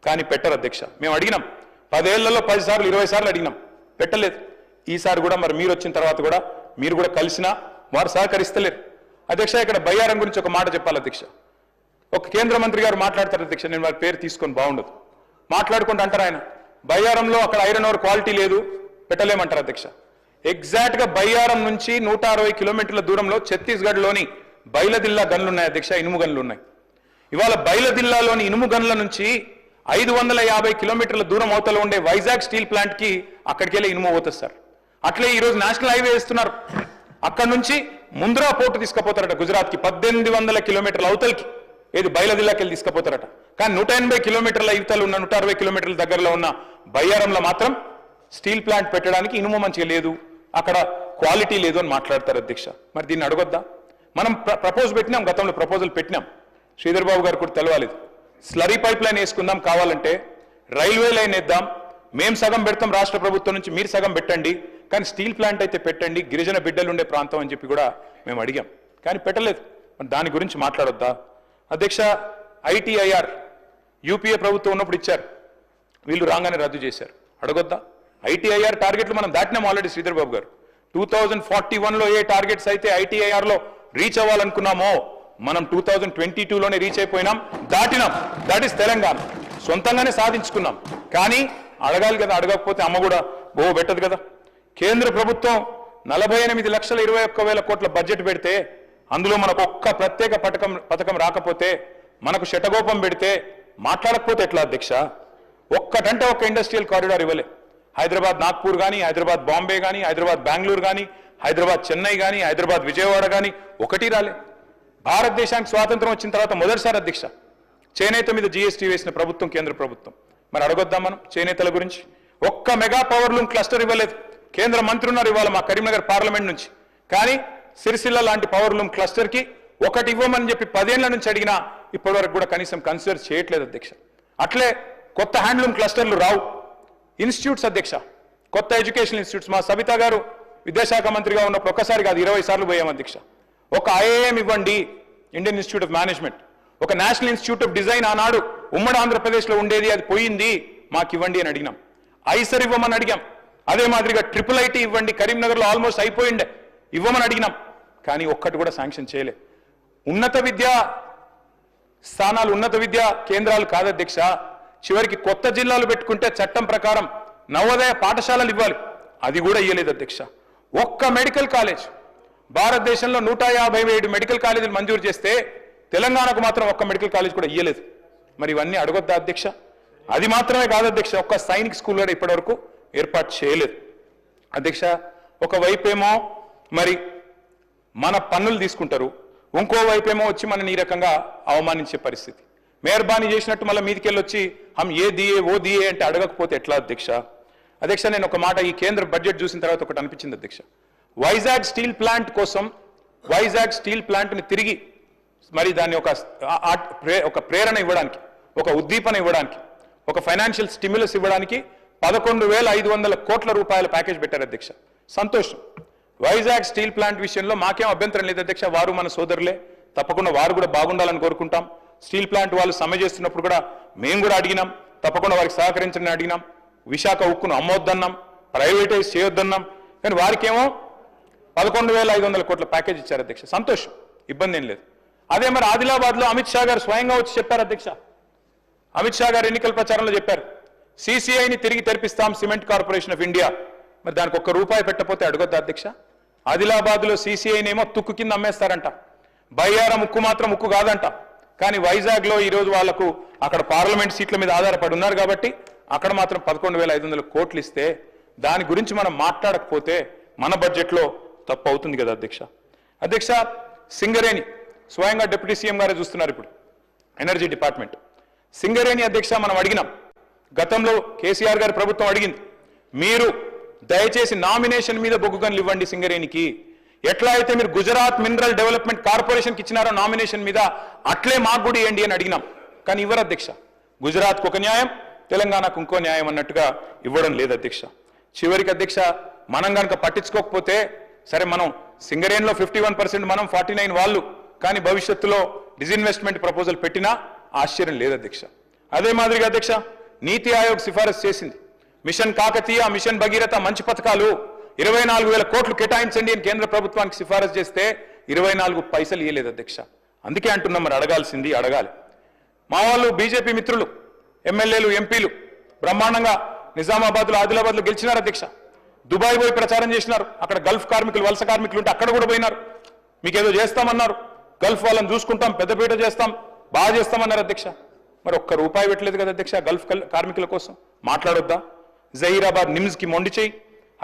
కానీ పెట్టరు అధ్యక్ష. మేము అడిగినాం 10 ఏళ్లలో 10 సార్లు 20 సార్లు అడిగినాం, పెట్టలేదు. ఈసారి కూడా మరి మీరు వచ్చిన తర్వాత కూడా మీరు కూడా కలిసినా వారు సహకరిస్తలేరు అధ్యక్ష. ఇక్కడ బయ్యారం గురించి ఒక మాట చెప్పాలి అధ్యక్ష. ఒక కేంద్ర మంత్రి గారు మాట్లాడతారు అధ్యక్ష, నేను వారి పేరు తీసుకొని బాగుండదు, మాట్లాడుకుంటూ అంటారు ఆయన బయ్యారంలో అక్కడ ఐరన్ ఓర్ క్వాలిటీ లేదు పెట్టలేమంటారు అధ్యక్ష. ఎగ్జాక్ట్గా బయ్యారం నుంచి 160 కిలోమీటర్ల దూరంలో ఛత్తీస్గఢ్లోని బైలదిల్లా గన్లు ఉన్నాయి అధ్యక్ష, ఇనుము గన్లు ఉన్నాయి. ఇవాళ బైలదిల్లాలోని ఇనుము గన్ల నుంచి 550 కిలోమీటర్ల దూరం అవతల ఉండే వైజాగ్ స్టీల్ ప్లాంట్కి అక్కడికి వెళ్ళి ఇనుము పోతుంది సార్. అట్లే ఈరోజు నేషనల్ హైవే వేస్తున్నారు, అక్కడ నుంచి ముంద్రా పోర్టు తీసుకుపోతారట గుజరాత్కి, 1800 కిలోమీటర్ల అవతలకి, ఏది బయలుదిల్లాకి వెళ్ళి తీసుకుపోతారట. కానీ 180 కిలోమీటర్ల యువతలు ఉన్న 160 కిలోమీటర్ల దగ్గరలో ఉన్న బయ్యారంలో మాత్రం స్టీల్ ప్లాంట్ పెట్టడానికి ఇనుము మంచిగా లేదు, అక్కడ క్వాలిటీ లేదు అని మాట్లాడతారు అధ్యక్ష. మరి దీన్ని అడగొద్దా? మనం ప్రపోజ్ పెట్టినాం, గతంలో ప్రపోజల్ పెట్టినాం, శ్రీధర్ బాబు గారు కూడా తెలవాలేదు. స్లరీ పైప్ లైన్ వేసుకుందాం, కావాలంటే రైల్వే లైన్ వేద్దాం, మేము సగం పెడతాం రాష్ట్ర ప్రభుత్వం నుంచి, మీరు సగం పెట్టండి, కానీ స్టీల్ ప్లాంట్ అయితే పెట్టండి, గిరిజన బిడ్డలు ఉండే ప్రాంతం అని చెప్పి కూడా మేము అడిగాం, కానీ పెట్టలేదు. దాని గురించి మాట్లాడొద్దా అధ్యక్ష? ITIR యూపీఏ ప్రభుత్వం ఉన్నప్పుడు ఇచ్చారు, వీళ్ళు రాగానే రద్దు చేశారు, అడగొద్దా? ITIR టార్గెట్లు మనం దాటినాం ఆల్రెడీ. శ్రీధర్ బాబు గారు 2041లో ఏ టార్గెట్స్ అయితే ITIRలో రీచ్ అవ్వాలనుకున్నామో మనం 2022లోనే రీచ్ అయిపోయినాం, దాటినాం. దట్ ఈస్ తెలంగాణ, సొంతంగానే సాధించుకున్నాం. కానీ అడగాలి కదా, అడగకపోతే అమ్మ కూడా పెట్టదు కదా. కేంద్ర ప్రభుత్వం 48,21,000 కోట్ల బడ్జెట్ పెడితే అందులో మనకు ఒక్క ప్రత్యేక పథకం రాకపోతే, మనకు శటగోపం పెడితే, మాట్లాడకపోతే ఎట్లా అధ్యక్ష? ఒక్కటంటే ఒక్క ఇండస్ట్రియల్ కారిడార్ ఇవ్వలే. హైదరాబాద్ నాగ్పూర్ కానీ, హైదరాబాద్ బాంబే కానీ, హైదరాబాద్ బెంగళూరు కానీ, హైదరాబాద్ చెన్నై కానీ, హైదరాబాద్ విజయవాడ కానీ ఒకటి రాలే. భారతదేశానికి స్వాతంత్రం వచ్చిన తర్వాత మొదటిసారి అధ్యక్ష చేనేత మీద GST వేసిన ప్రభుత్వం కేంద్ర ప్రభుత్వం. మరి అడగొద్దాం మనం చేనేతల గురించి? ఒక్క మెగా పవర్ లూమ్ క్లస్టర్ ఇవ్వలేదు. కేంద్ర మంత్రి ఉన్నారు ఇవాళ మా కరీంనగర్ పార్లమెంట్ నుంచి, కానీ సిరిసిల్ల లాంటి పవర్ లూమ్ క్లస్టర్కి ఒకటి ఇవ్వమని చెప్పి 10 ఏళ్ల నుంచి అడిగినా ఇప్పటివరకు కూడా కనీసం కన్సిడర్ చేయట్లేదు అధ్యక్ష. అట్లే కొత్త హ్యాండ్లూమ్ క్లస్టర్లు రావు. ఇన్స్టిట్యూట్స్ అధ్యక్ష, కొత్త ఎడ్యుకేషన్ ఇన్స్టిట్యూట్స్, మా సబితా గారు విద్యాశాఖ మంత్రిగా ఉన్నప్పుడు ఒక్కసారి కాదు 20 సార్లు పోయాం అధ్యక్ష. ఒక IIM ఇవ్వండి, ఇండియన్ ఇన్స్టిట్యూట్ ఆఫ్ మేనేజ్మెంట్, ఒక నేషనల్ ఇన్స్టిట్యూట్ ఆఫ్ డిజైన్ ఆనాడు ఉమ్మడి ఆంధ్రప్రదేశ్లో ఉండేది, అది పోయింది, మాకు ఇవ్వండి అని అడిగినాం. ఐసర్ ఇవ్వమని అడిగాం. అదే మాదిరిగా IIIT ఇవ్వండి, కరీంనగర్లో ఆల్మోస్ట్ అయిపోయిండే, ఇవ్వమని అడిగినాం, కానీ ఒక్కటి కూడా శాంక్షన్ చేయలే. ఉన్నత విద్యా స్థానాలు, ఉన్నత విద్యా కేంద్రాలు కాదు అధ్యక్ష, చివరికి కొత్త జిల్లాలు పెట్టుకుంటే చట్టం ప్రకారం నవోదయ పాఠశాలలు ఇవ్వాలి, అది కూడా ఇవ్వలేదు అధ్యక్ష. ఒక్క మెడికల్ కాలేజ్, భారతదేశంలో 157 మెడికల్ కాలేజీలు మంజూరు చేస్తే తెలంగాణకు మాత్రం ఒక్క మెడికల్ కాలేజ్ కూడా ఇవ్వలేదు. మరి ఇవన్నీ అడగొద్దా అధ్యక్ష? అది మాత్రమే కాదు అధ్యక్ష, ఒక్క సైనిక్ స్కూల్ కూడా ఇప్పటివరకు ఏర్పాటు చేయలేదు అధ్యక్ష. ఒకవైపేమో మరి మన పన్నులు తీసుకుంటారు, ఇంకోవైపేమో వచ్చి మనని ఈ రకంగా అవమానించే పరిస్థితి. మెహర్బానీ చేసినట్టు మళ్ళీ మీదికెళ్ళి వచ్చి హమ్ ఏ దియే ఓ దియే అంటే అడగకపోతే ఎట్లా అధ్యక్ష? అధ్యక్ష నేను ఒక మాట, ఈ కేంద్ర బడ్జెట్ చూసిన తర్వాత ఒకటి అనిపించింది అధ్యక్ష. వైజాగ్ స్టీల్ ప్లాంట్ కోసం, వైజాగ్ స్టీల్ ప్లాంట్ని తిరిగి మరి దాన్ని ఒక ప్రేరణ ఇవ్వడానికి, ఒక ఉద్దీపన ఇవ్వడానికి, ఒక ఫైనాన్షియల్ స్టిమ్యులస్ ఇవ్వడానికి 11,500 కోట్ల రూపాయల ప్యాకేజ్ పెట్టారు అధ్యక్ష. సంతోషం. వైజాగ్ స్టీల్ ప్లాంట్ విషయంలో మాకేం అభ్యంతరం లేదు అధ్యక్ష, వారు మన సోదరులే, తప్పకుండా వారు కూడా బాగుండాలని కోరుకుంటాం. స్టీల్ ప్లాంట్ వాళ్ళు సమ్మె చేస్తున్నప్పుడు కూడా మేము కూడా అడిగినాం, తప్పకుండా వారికి సహకరించని అడిగినాం. విశాఖ ఉక్కును అమ్మొద్దన్నాం, ప్రైవేటైజ్ చేయొద్దన్నాం, కానీ వారికేమో 11,500 కోట్ల ప్యాకేజ్ ఇచ్చారు అధ్యక్ష. సంతోషం, ఇబ్బంది ఏం లేదు. అదే మరి ఆదిలాబాద్లో అమిత్ షా గారు స్వయంగా వచ్చి చెప్పారు అధ్యక్ష. అమిత్ షా గారు ఎన్నికల ప్రచారంలో చెప్పారు, CCIని తిరిగి తెరిపిస్తాం, సిమెంట్ కార్పొరేషన్ ఆఫ్ ఇండియా. మరి దానికి ₹1 పెట్టకపోతే అడగొద్దా అధ్యక్ష? ఆదిలాబాద్లో CCIనేమో తుక్కు కింద అమ్మేస్తారంట, బయ్యారం ఉక్కు మాత్రం ఉక్కు కాదంట. కానీ వైజాగ్లో ఈరోజు వాళ్లకు అక్కడ పార్లమెంట్ సీట్ల మీద ఆధారపడి ఉన్నారు కాబట్టి అక్కడ మాత్రం 11,500 కోట్లు ఇస్తే దాని గురించి మనం మాట్లాడకపోతే మన బడ్జెట్లో తప్పు అవుతుంది కదా అధ్యక్ష. అధ్యక్ష సింగరేణి స్వయంగా డిప్యూటీ సీఎం గారే చూస్తున్నారు ఇప్పుడు, ఎనర్జీ డిపార్ట్మెంట్. సింగరేణి అధ్యక్ష మనం అడిగినాం, గతంలో కేసీఆర్ గారి ప్రభుత్వం అడిగింది, మీరు దయచేసి నామినేషన్ మీద బొగ్గు గనులు ఇవ్వండి సింగరేణికి, ఎట్లా అయితే మీరు గుజరాత్ మినరల్ డెవలప్మెంట్ కార్పొరేషన్కి ఇచ్చినారో నామినేషన్ మీద అట్లే మాకు కూడా ఇవ్వండి అని అడిగినాం. కానీ ఇవ్వరు అధ్యక్ష. గుజరాత్కు ఒక న్యాయం, తెలంగాణకు ఇంకో న్యాయం అన్నట్టుగా ఇవ్వడం లేదు అధ్యక్ష. చివరికి అధ్యక్ష మనం కనుక పట్టించుకోకపోతే సరే, మనం సింగరేణిలో 51% మనం, 49 వాళ్ళు, కానీ భవిష్యత్తులో డిజిన్వెస్ట్మెంట్ ప్రపోజల్ పెట్టినా ఆశ్చర్యం లేదు అధ్యక్ష. అదే మాదిరిగా అధ్యక్ష నీతి ఆయోగ్ సిఫారసు చేసింది మిషన్ కాకతీయ మిషన్ భగీరథ మంచి పథకాలు 24,000 కోట్లు కేటాయించండి అని కేంద్ర ప్రభుత్వానికి సిఫారసు చేస్తే 24 పైసలు ఇయ్యలేదు అధ్యక్ష. అందుకే అంటున్నాం మరి అడగాల్సింది అడగాలి. మా వాళ్ళు బీజేపీ మిత్రులు ఎమ్మెల్యేలు ఎంపీలు బ్రహ్మాండంగా నిజామాబాద్లో ఆదిలాబాద్లో గెలిచినారు అధ్యక్ష. దుబాయ్ పోయి ప్రచారం చేసినారు. అక్కడ గల్ఫ్ కార్మికులు వలస కార్మికులు ఉంటే అక్కడ కూడా పోయినారు. మీకేదో చేస్తామన్నారు, గల్ఫ్ వాళ్ళని చూసుకుంటాం, పెద్దపీట చేస్తాం, బాగా చేస్తామన్నారు అధ్యక్ష. మరి ఒక్క రూపాయి పెట్టలేదు కదా అధ్యక్ష గల్ఫ్ కార్మికుల కోసం. మాట్లాడొద్దా? జహీరాబాద్ నిమ్స్కి మొండి చేయి,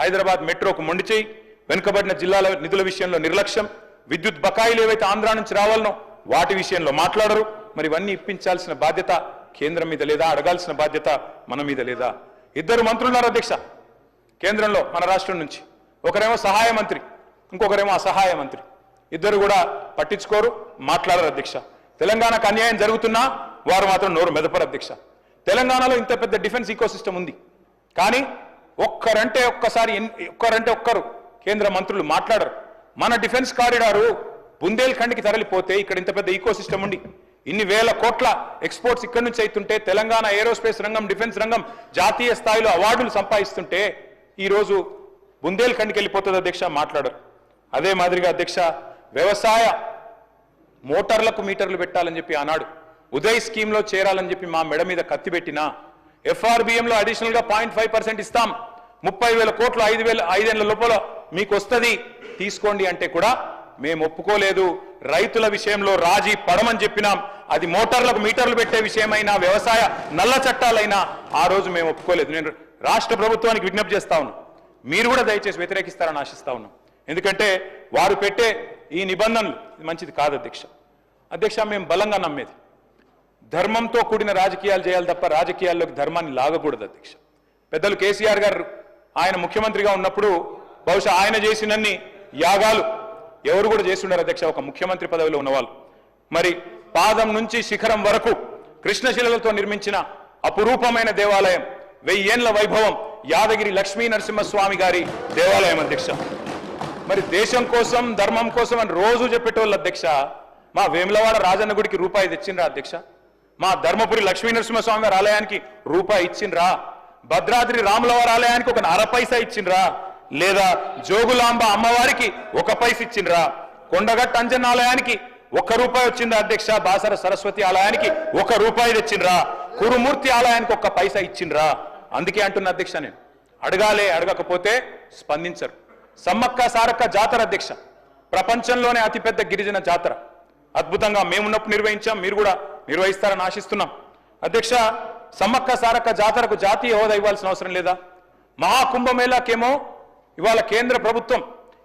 హైదరాబాద్ మెట్రోకు మొండి చేయి, వెనుకబడిన జిల్లాల నిధుల విషయంలో నిర్లక్ష్యం, విద్యుత్ బకాయిలు ఏవైతే ఆంధ్ర నుంచి రావాలనో వాటి విషయంలో మాట్లాడరు. మరి ఇవన్నీ ఇప్పించాల్సిన బాధ్యత కేంద్రం మీద లేదా? అడగాల్సిన బాధ్యత మన మీద లేదా? ఇద్దరు మంత్రులున్నారు అధ్యక్ష కేంద్రంలో మన రాష్ట్రం నుంచి. ఒకరేమో సహాయ మంత్రి, ఇంకొకరేమో అసహాయ మంత్రి. ఇద్దరు కూడా పట్టించుకోరు, మాట్లాడరు అధ్యక్ష. తెలంగాణకు అన్యాయం జరుగుతున్నా వారు మాత్రం నోరు మెదపరు అధ్యక్ష. తెలంగాణలో ఇంత పెద్ద డిఫెన్స్ ఈకోసిస్టమ్ ఉంది, కానీ ఒక్కరంటే ఒక్కరు కేంద్ర మంత్రులు మాట్లాడరు. మన డిఫెన్స్ కారిడారు బుందేల్ఖండ్కి తరలిపోతే ఇక్కడ ఇంత పెద్ద ఈకోసిస్టమ్ ఉండి ఇన్ని వేల కోట్ల ఎక్స్పోర్ట్స్ ఇక్కడి నుంచి అవుతుంటే, తెలంగాణ ఏరోస్పేస్ రంగం డిఫెన్స్ రంగం జాతీయ స్థాయిలో అవార్డులు సంపాదిస్తుంటే ఈరోజు బుందేల్ఖండ్కి వెళ్ళిపోతుంది అధ్యక్ష, మాట్లాడరు. అదే మాదిరిగా అధ్యక్ష వ్యవసాయ మోటార్లకు మీటర్లు పెట్టాలని చెప్పి ఆనాడు ఉదయ్ స్కీమ్లో చేరాలని చెప్పి మా మెడ మీద కత్తి పెట్టినా, ఎఫ్ఆర్బిఎంలో అడిషనల్గా 0.5% ఇస్తాం, 30,000 కోట్లు 5 ఏళ్ల లోపల మీకు వస్తుంది తీసుకోండి అంటే కూడా మేము ఒప్పుకోలేదు. రైతుల విషయంలో రాజీ పడమని చెప్పినాం. అది మోటార్లకు మీటర్లు పెట్టే విషయమైనా వ్యవసాయ నల్ల చట్టాలైనా ఆ రోజు మేము ఒప్పుకోలేదు. నేను రాష్ట్ర ప్రభుత్వానికి విజ్ఞప్తి చేస్తా ఉన్నాం, మీరు కూడా దయచేసి వ్యతిరేకిస్తారని ఆశిస్తా ఉన్నాం. ఎందుకంటే వారు పెట్టే ఈ నిబంధనలు మంచిది కాదు అధ్యక్ష. మేము బలంగా నమ్మేది ధర్మంతో కూడిన రాజకీయాలు చేయాలి తప్ప రాజకీయాల్లోకి ధర్మాన్ని లాగకూడదు అధ్యక్ష. పెద్దలు కేసీఆర్ గారు ఆయన ముఖ్యమంత్రిగా ఉన్నప్పుడు బహుశా ఆయన చేసినన్ని యాగాలు ఎవరు కూడా చేస్తున్నారు అధ్యక్ష, ఒక ముఖ్యమంత్రి పదవిలో ఉన్నవాళ్ళు. మరి పాదం నుంచి శిఖరం వరకు కృష్ణశిలలతో నిర్మించిన అపురూపమైన దేవాలయం, 1000 ఏళ్ల వైభవం యాదగిరి లక్ష్మీ నరసింహస్వామి గారి దేవాలయం అధ్యక్ష. మరి దేశం కోసం ధర్మం కోసం అని రోజు చెప్పేటోళ్ళు అధ్యక్ష. మా వేములవాడ రాజన్న గుడికి రూపాయి తెచ్చిండ్రా అధ్యక్ష? మా ధర్మపురి లక్ష్మీ నరసింహస్వామి గారి ఆలయానికి రూపాయి ఇచ్చిండ్రా? భద్రాద్రి రాములవారి ఆలయానికి 1 పైసా ఇచ్చిండ్రా? లేదా జోగులాంబ అమ్మవారికి 1 పైస ఇచ్చిండ్రా? కొండగట్ట అంజన్న ఆలయానికి 1 రూపాయి వచ్చిందా అధ్యక్ష? బాసర సరస్వతి ఆలయానికి 1 రూపాయి తెచ్చిండ్రా? కురుమూర్తి ఆలయానికి 1 పైసా ఇచ్చిండ్రా? అందుకే అంటున్న అధ్యక్ష, నేను అడగాలే, అడగకపోతే స్పందించరు. సమ్మక్క సారక్క జాతర అధ్యక్ష, ప్రపంచంలోనే అతిపెద్ద గిరిజన జాతర. అద్భుతంగా మేమున్నప్పుడు నిర్వహించాం, మీరు కూడా నిర్వహిస్తారని ఆశిస్తున్నాం అధ్యక్ష. సమ్మక్క సారక్క జాతరకు జాతీయ హోదా ఇవ్వాల్సిన అవసరం లేదా? మహాకుంభమేళాకేమో ఇవాళ కేంద్ర ప్రభుత్వం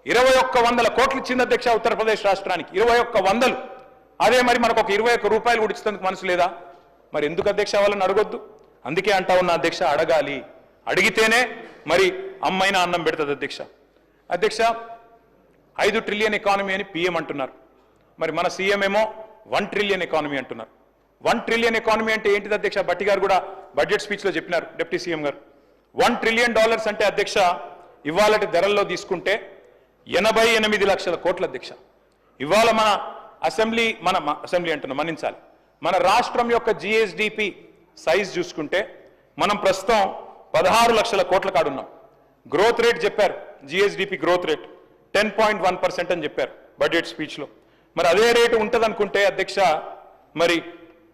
2100 కోట్లు ఇచ్చింది అధ్యక్ష ఉత్తరప్రదేశ్ రాష్ట్రానికి, 2100. అదే మరి మనకు 21 రూపాయలు కూడా ఇచ్చేందుకు మనసు లేదా? మరి ఎందుకు అధ్యక్ష వాళ్ళని అడగొద్దు? అందుకే అంటా ఉన్న అధ్యక్ష, అడగాలి. అడిగితేనే మరి అమ్మైనా అన్నం పెడుతుంది అధ్యక్ష. 5 ట్రిలియన్ ఎకానమీ అని పిఎం అంటున్నారు. మరి మన సీఎం ఏమో 1 ట్రిలియన్ ఎకానమీ అంటున్నారు. 1 ట్రిలియన్ ఎకానమీ అంటే ఏంటిది అధ్యక్ష? భట్టి గారు కూడా బడ్జెట్ స్పీచ్లో చెప్పినారు, డిప్యూటీ సీఎం గారు. $1 ట్రిలియన్ అంటే అధ్యక్ష ఇవాళటి ధరల్లో తీసుకుంటే 88 లక్షల కోట్ల అధ్యక్ష. ఇవాళ మన అసెంబ్లీ అంటున్నా, మన్నించాలి, మన రాష్ట్రం యొక్క జిఎస్డిపి సైజ్ చూసుకుంటే మనం ప్రస్తుతం 16 లక్షల కోట్ల కాడున్నాం. గ్రోత్ రేట్ చెప్పారు, జిఎస్డిపి గ్రోత్ రేట్ 10.1% అని చెప్పారు బడ్జెట్ స్పీచ్లో. మరి అదే రేటు ఉంటుంది అనుకుంటే అధ్యక్ష, మరి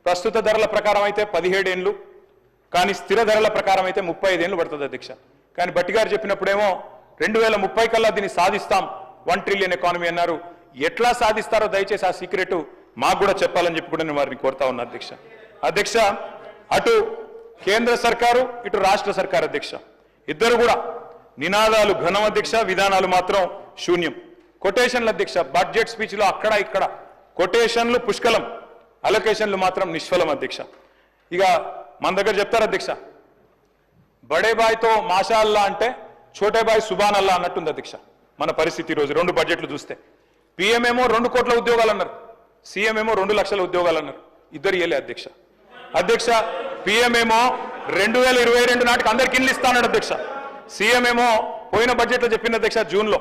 ప్రస్తుత ధరల ప్రకారం అయితే 17 ఏళ్ళు, కానీ స్థిర ధరల ప్రకారం అయితే 35 ఏళ్ళు పడుతుంది అధ్యక్ష. కానీ భట్టి గారు చెప్పినప్పుడేమో 2030 కల్లా దీన్ని సాధిస్తాం 1 ట్రిలియన్ ఎకానమీ అన్నారు. ఎట్లా సాధిస్తారో దయచేసి ఆ సీక్రెట్ మాకు కూడా చెప్పాలని చెప్పి కూడా నేను వారిని కోరుతా ఉన్నా అధ్యక్ష. అటు కేంద్ర సర్కారు, ఇటు రాష్ట్ర సర్కారు అధ్యక్ష, ఇద్దరు కూడా నినాదాలు ఘనం అధ్యక్ష, విధానాలు మాత్రం శూన్యం. కొటేషన్లు అధ్యక్ష, బడ్జెట్ స్పీచ్లో అక్కడ ఇక్కడ కొటేషన్లు పుష్కలం, అలొకేషన్లు మాత్రం నిష్ఫలం అధ్యక్ష. ఇక మన దగ్గర చెప్తారు అధ్యక్ష, బడే బాయ్తో మాషాల్లా అంటే ఛోటే బాయ్ సుబాన్ అల్లా అన్నట్టుంది అధ్యక్ష మన పరిస్థితి ఈరోజు. 2 బడ్జెట్లు చూస్తే పిఎం ఏమో 2 కోట్ల ఉద్యోగాలు అన్నారు, సీఎం ఏమో 2 లక్షల ఉద్యోగాలు అన్నారు. ఇద్దరు ఇయ్యలే అధ్యక్ష. పిఎం ఏమో 2022 నాటికి అందరికి ఇల్లు ఇస్తానన్నాడు అధ్యక్ష. సీఎం ఏమో పోయిన బడ్జెట్లో చెప్పింది అధ్యక్ష, జూన్లో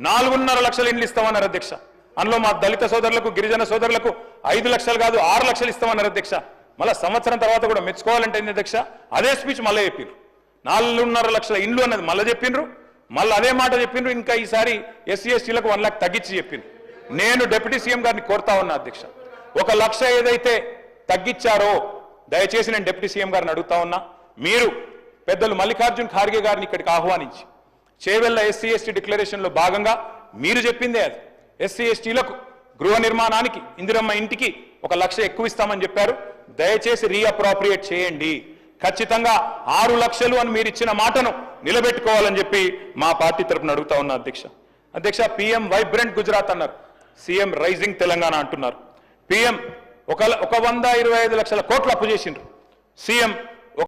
4.5 లక్షల ఇండ్లు ఇస్తామన్నారు అధ్యక్ష. అందులో మా దళిత సోదరులకు, గిరిజన సోదరులకు 5 లక్షలు కాదు 6 లక్షలు ఇస్తామన్నారు అధ్యక్ష. మళ్ళీ సంవత్సరం తర్వాత కూడా మెచ్చుకోవాలంటే ఏంది అధ్యక్ష, అదే స్పీచ్ మళ్ళీ చెప్పిండ్రు. 4.5 లక్షల ఇండ్లు అన్నది మళ్ళీ చెప్పిండ్రు, మళ్ళీ అదే మాట చెప్పిండ్రు. ఇంకా ఈసారి ఎస్సీ ఎస్టీలకు 1 లక్ష తగ్గించి చెప్పిండ్రు. నేను డిప్యూటీ సీఎం గారిని కోరుతా ఉన్నా అధ్యక్ష, 1 లక్ష ఏదైతే తగ్గించారో దయచేసి నేను డిప్యూటీ సీఎం గారిని అడుగుతా ఉన్నా, మీరు పెద్దలు మల్లికార్జున్ ఖార్గే గారిని ఇక్కడికి ఆహ్వానించి చేవెళ్ల ఎస్సీ ఎస్టీ డిక్లరేషన్లో భాగంగా మీరు చెప్పిందే అది, ఎస్సీ ఎస్టీలకు గృహ నిర్మాణానికి ఇందిరమ్మ ఇంటికి 1 లక్ష ఎక్కువ ఇస్తామని చెప్పారు. దయచేసి రీఅప్రోప్రియేట్ చేయండి. ఖచ్చితంగా 6 లక్షలు అని మీరు ఇచ్చిన మాటను నిలబెట్టుకోవాలని చెప్పి మా పార్టీ తరఫున అడుగుతా ఉన్నా అధ్యక్ష. అధ్యక్ష, పీఎం వైబ్రెంట్ గుజరాత్ అన్నారు, సీఎం రైజింగ్ తెలంగాణ అంటున్నారు. పీఎం 125 లక్షల కోట్లు అప్పు చేసిండ్రు, సీఎం